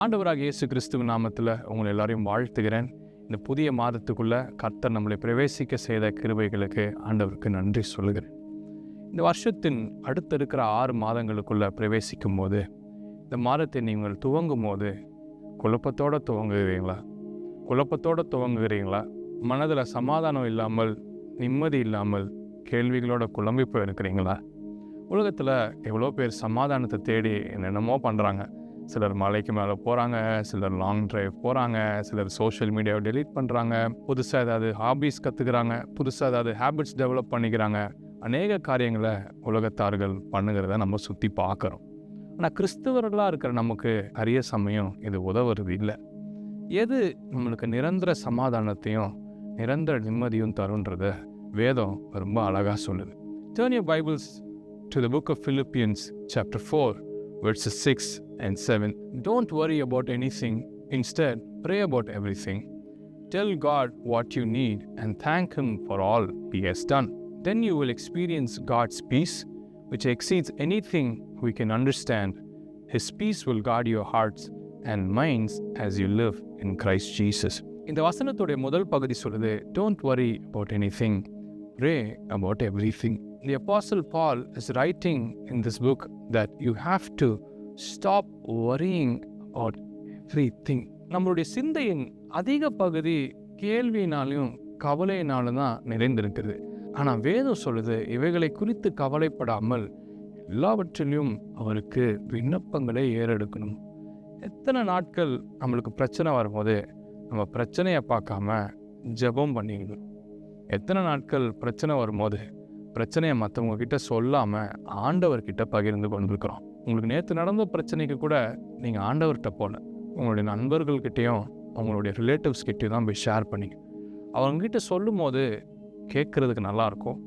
ஆண்டவராகிய இயேசு கிறிஸ்துவின் நாமத்தில் உங்களை எல்லாரையும் வாழ்த்துகிறேன். இந்த புதிய மாதத்துக்குள்ளே கர்த்தர் நம்மளை பிரவேசிக்க செய்த கிருபைகளுக்கு ஆண்டவருக்கு நன்றி சொல்லுகிறேன். இந்த வருஷத்தின் அடுத்த இருக்கிற 6 மாதங்களுக்குள்ளே பிரவேசிக்கும் போது, இந்த மாதத்தை நீங்கள் துவங்கும் போது குழப்பத்தோடு துவங்குகிறீங்களா? மனதில் சமாதானம் இல்லாமல், நிம்மதி இல்லாமல், கேள்விகளோட குழம்பி போயிருக்கிறீங்களா? உலகத்தில் எவ்வளோ பேர் சமாதானத்தை தேடி என்னென்னமோ பண்ணுறாங்க. சிலர் மலைக்கு மேலே போகிறாங்க, சிலர் லாங் ட்ரைவ் போகிறாங்க, சிலர் சோஷியல் மீடியாவை டெலீட் பண்ணுறாங்க, புதுசாக ஏதாவது ஹாபீஸ் கற்றுக்கிறாங்க, புதுசாக ஏதாவது ஹேபிட்ஸ் டெவலப் பண்ணிக்கிறாங்க. அநேக காரியங்களை உலகத்தார்கள் பண்ணுகிறத நம்ம சுற்றி பார்க்குறோம். ஆனால் கிறிஸ்தவர்களாக இருக்கிற நமக்கு அரிய சமயம் இது உதவுறது இல்லை. எது நம்மளுக்கு நிரந்தர சமாதானத்தையும் நிரந்தர நிம்மதியும் தருன்றத வேதம் ரொம்ப அழகாக சொல்லுது. Turn your Bibles to the book of Philippians chapter 4 verses 6 and 7. Don't worry about anything. Instead, pray about everything. Tell God what you need and thank Him for all He has done. Then you will experience God's peace, which exceeds anything we can understand. His peace will guard your hearts and minds as you live in Christ Jesus. இந்த வசனத்துடைய முதல் பகுதி சொல்லுது, Don't worry about anything. Pray about everything. The Apostle Paul is writing in this book that you have to stop worrying about everything. நம்மளுடைய சிந்தையின் அதிக பகுதி கேள்வியினாலும் கவலையினாலும் தான் நிறைந்திருக்கிறது. ஆனால் வேதம் சொல்லுது, இவைகளை குறித்து கவலைப்படாமல் எல்லாவற்றிலும் அவருக்கு விண்ணப்பங்களை ஏறெடுக்கணும். எத்தனை நாட்கள் நம்மளுக்கு பிரச்சனை வரும்போது நம்ம பிரச்சனையை பார்க்காம ஜெபம் பண்ணிக்கணும். எத்தனை நாட்கள் பிரச்சனை வரும்போது பிரச்சனையை மற்றவங்க கிட்ட சொல்லாமல் ஆண்டவர்கிட்ட பகிர்ந்து கொண்டிருக்கிறோம். உங்களுக்கு நேற்று நடந்த பிரச்சனைக்கு கூட நீங்கள் ஆண்டவர்கிட்ட போல, உங்களுடைய நண்பர்கள்கிட்டையும் உங்களுடைய ரிலேட்டிவ்ஸ்கிட்டையும் தான் போய் ஷேர் பண்ணிங்க. அவங்ககிட்ட சொல்லும் போது கேட்குறதுக்கு நல்லாயிருக்கும்,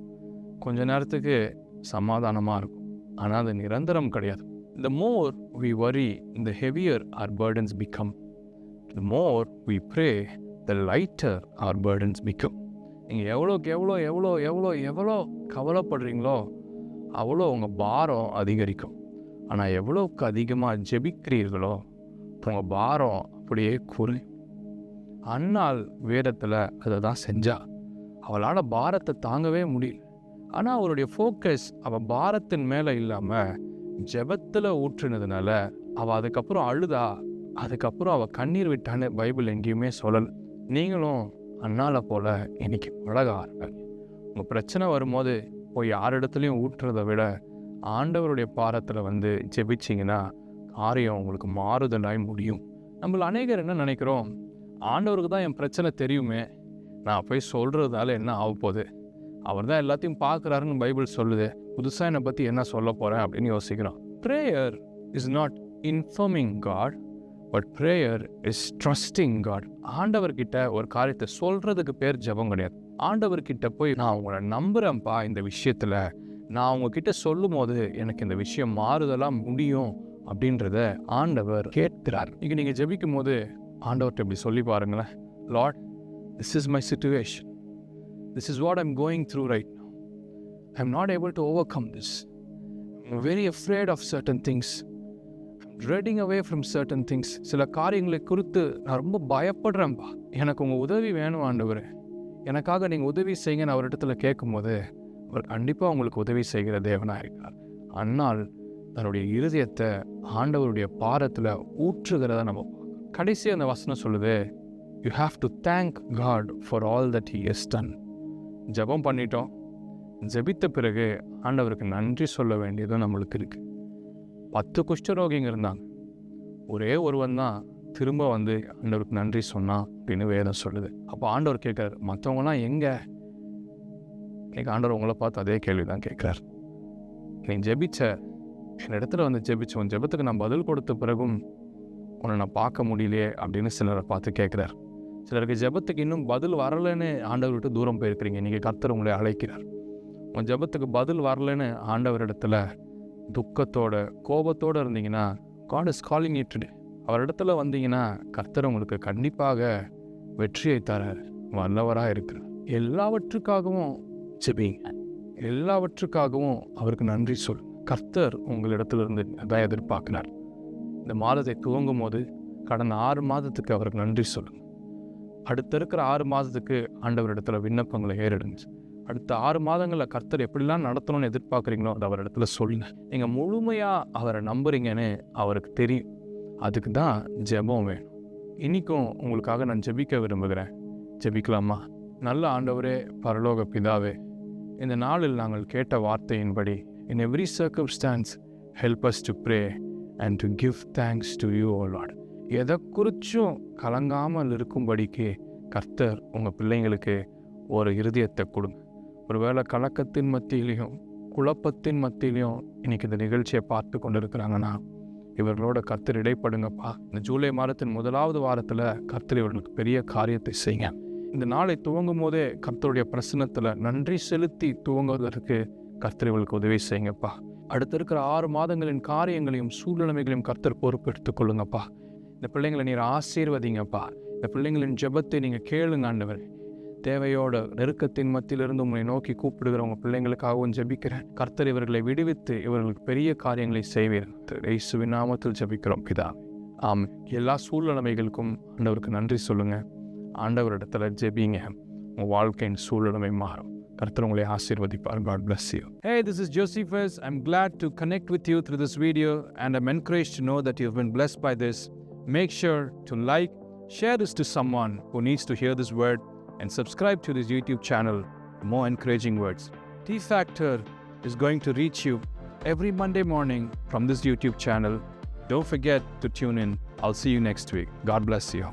கொஞ்ச நேரத்துக்கு சமாதானமாக இருக்கும். ஆனால் அது நிரந்தரம் கிடையாது. The more we worry, the heavier our burdens become. The more we pray, the lighter our burdens become. நீங்கள் எவ்வளோக்கு எவ்வளோ கவலைப்படுறீங்களோ அவ்வளோ உங்கள் பாரம் அதிகரிக்கும். ஆனால் எவ்வளோக்கு அதிகமாக ஜெபிக்கிறீர்களோ உங்கள் பாரம் அப்படியே குறையும். அன்னாள் வேதத்தில் அதை தான் செஞ்சா. அவளால் பாரத்தை தாங்கவே முடியல. ஆனால் அவளுடைய ஃபோக்கஸ் அவள் பாரத்தின் மேலே இல்லாமல் ஜெபத்தில் ஊற்றுனதுனால அவள் அதுக்கப்புறம் அழுதா. அதுக்கப்புறம் அவள் கண்ணீர் விட்டான்னு பைபிள் எங்கேயுமே சொல்லலை. நீங்களும் அண்ணால போல் இன்னைக்கு பழகாருங்க. உங்கள் பிரச்சனை வரும்போது போய் யார் இடத்துலையும் ஊற்றுறதை விட ஆண்டவருடைய பாரத்தில் ஜெபிச்சிங்கன்னா காரியம் உங்களுக்கு மாறுதலாய் முடியும். நம்மள அநேகர் என்ன நினைக்கிறோம், ஆண்டவருக்கு தான் என் பிரச்சனை தெரியுமே, நான் போய் சொல்கிறதால என்ன ஆக போகுது, அவர் தான் எல்லாத்தையும் பார்க்குறாருன்னு பைபிள் சொல்லுது, புதுசாக என்னை பற்றி என்ன சொல்ல போகிறேன் அப்படின்னு யோசிக்கிறோம். Prayer is not informing God, but prayer is trusting God. ஆண்டவர்கிட்ட ஒரு காரியத்தை சொல்கிறதுக்கு பேர் ஜெபம் கிடையாது. ஆண்டவர்கிட்ட போய் நான் உங்களை நம்புகிறேன்ப்பா, இந்த விஷயத்தில் நான் உங்ககிட்ட சொல்லும் போது எனக்கு இந்த விஷயம் மாறுதலாக முடியும் அப்படின்றத ஆண்டவர் கேட்கிறார். இங்கே நீங்கள் ஜெபிக்கும் போது ஆண்டவர்கிட்ட இப்படி சொல்லி பாருங்களேன், Lord, this is my situation, this is what I'm going through right now, I am not able to overcome this, I am very afraid of certain things, dreading away from certain things. சில காரியங்களை குறித்து நான் ரொம்ப பயப்படுறேன்ப்பா, எனக்கு உங்கள் உதவி வேணும் ஆண்டவரே, எனக்காக நீங்கள் உதவி செய்யுங்கன்னு அவரிடத்துல கேட்கும்போது அவர் கண்டிப்பாக உங்களுக்கு உதவி செய்கிற தேவனாக இருக்கார். அன்னால் தன்னுடைய இருதயத்தை ஆண்டவருடைய பாரத்தில் ஊற்றுகிறத நம்ம கடைசி அந்த வசனம் சொல்லுது, you have to thank God for all that he has done. ஜெபம் பண்ணிட்டோம், ஜெபித்த பிறகு ஆண்டவருக்கு நன்றி சொல்ல வேண்டியதும் நம்மளுக்கு இருக்குது. 10 குஷ்டரோகிங்க இருந்தாங்க, ஒரே ஒருவன் தான் திரும்ப ஆண்டவருக்கு நன்றி சொன்னான் அப்படின்னு வேதம் சொல்லுது. அப்போ ஆண்டவர் கேட்குறார், மற்றவங்களாம் எங்கே? இன்னைக்கு ஆண்டவர் உங்களை பார்த்து அதே கேள்வி தான் கேட்குறார். நீ ஜெபிச்ச என் இடத்துல ஜெபிச்ச உன் ஜெபத்துக்கு நான் பதில் கொடுத்த பிறகும் உன்னை நான் பார்க்க முடியலையே அப்படின்னு சிலரை பார்த்து கேட்குறார். சிலருக்கு ஜெபத்துக்கு இன்னும் பதில் வரலைன்னு ஆண்டவர் விட்டு தூரம் போயிருக்கிறீங்க. இன்றைக்கி கர்த்தர் உங்களை அழைக்கிறார். உன் ஜெபத்துக்கு பதில் வரலைன்னு ஆண்டவர் இடத்துல துக்கத்தோட கோபத்தோடு இருந்தீங்கன்னா, God is calling you today. அவரிடத்துல வந்தீங்கன்னா கர்த்தர் உங்களுக்கு கண்டிப்பாக வெற்றியை தர வல்லவராக இருக்கிறார். எல்லாவற்றுக்காகவும் ஜெபிங்க, எல்லாவற்றுக்காகவும் அவருக்கு நன்றி சொல். கர்த்தர் உங்களிடத்திலிருந்து அதான் எதிர்பார்க்கிறார். இந்த மாதத்தை துவங்கும் போது கடந்த 6 மாதத்துக்கு அவருக்கு நன்றி சொல்லுங்கள். அடுத்த இருக்கிற 6 மாதத்துக்கு ஆண்டவரிடத்துல விண்ணப்பங்களை ஏறிடுங்க. அடுத்த 6 மாதங்களில் கர்த்தர் எப்படிலாம் நடத்தணும்னு எதிர்பார்க்குறீங்களோ அதை அவரிடத்துல சொல்லுங்கள். நீங்கள் முழுமையாக அவரை நம்புறீங்கன்னு அவருக்கு தெரியும். அதுக்கு தான் ஜெபம் வேணும். இன்றைக்கும் உங்களுக்காக நான் ஜெபிக்க விரும்புகிறேன். ஜெபிக்கலாமா? நல்ல ஆண்டவரே, பரலோக பிதாவே, இந்த நாளில் நாங்கள் கேட்ட வார்த்தையின்படி in every circumstance help us to pray and to give thanks to you, O Lord. எதை குறிச்சும் கலங்காமல் இருக்கும்படிக்கு கர்த்தர் உங்கள் பிள்ளைங்களுக்கு ஒரு இருதயத்தை கொடுங்க. ஒருவேளை கலக்கத்தின் மத்தியிலையும் குழப்பத்தின் மத்தியிலையும் இன்றைக்கி இந்த நிகழ்ச்சியை பார்த்து கொண்டு இருக்கிறாங்கன்னா இவர்களோட கர்த்தர் இடைப்படுங்கப்பா. இந்த ஜூலை மாதத்தின் 1வது வாரத்தில் கர்த்தர் இவர்களுக்கு பெரிய காரியத்தை செய்யுங்க. இந்த நாளை துவங்கும் போதே கர்த்தருடைய பிரசன்னத்தில் நன்றி செலுத்தி துவங்குவதற்கு கர்த்தர் இவர்களுக்கு உதவி செய்யுங்கப்பா. அடுத்த இருக்கிற 6 மாதங்களின் காரியங்களையும் சூழ்நிலைகளையும் கர்த்தர் பொறுப்பெடுத்துக் கொள்ளுங்கப்பா. இந்த பிள்ளைங்களை நீர் ஆசீர்வதிங்கப்பா. இந்த பிள்ளைங்களின் ஜெபத்தை நீங்கள் கேளுங்க ஆண்டவர். தேவையோட நெருக்கத்தின் மத்தியிலிருந்து உங்களை நோக்கி கூப்பிடுகிறவங்க பிள்ளைங்களுக்காகவும் ஜெபிக்கிறேன். கர்த்தர் இவர்களை விடுவித்து இவர்களுக்கு பெரிய காரியங்களை செய்வீர். இயேசுவின் நாமத்தில் ஜெபிக்கிறோம் பிதாவே, ஆமென். எல்லா சூழ்நிலைகளுக்கும் ஆண்டவருக்கு நன்றி சொல்லுங்க. ஆண்டவரிடத்துல ஜெபிங்க. உங்கள் வாழ்க்கையின் சூழ்நிலை மாறும். கர்த்தர் உங்களை ஆசீர்வதிப்பார். God bless you. Hey, this is Josephus. I'm glad to connect with you through this video and I'm encouraged to know that you've been blessed by this. Make sure to like, share this to someone who needs to hear this word and subscribe to this YouTube channel for more encouraging words. T-Factor is going to reach you every Monday morning from this YouTube channel. Don't forget to tune in. I'll see you next week. God bless you.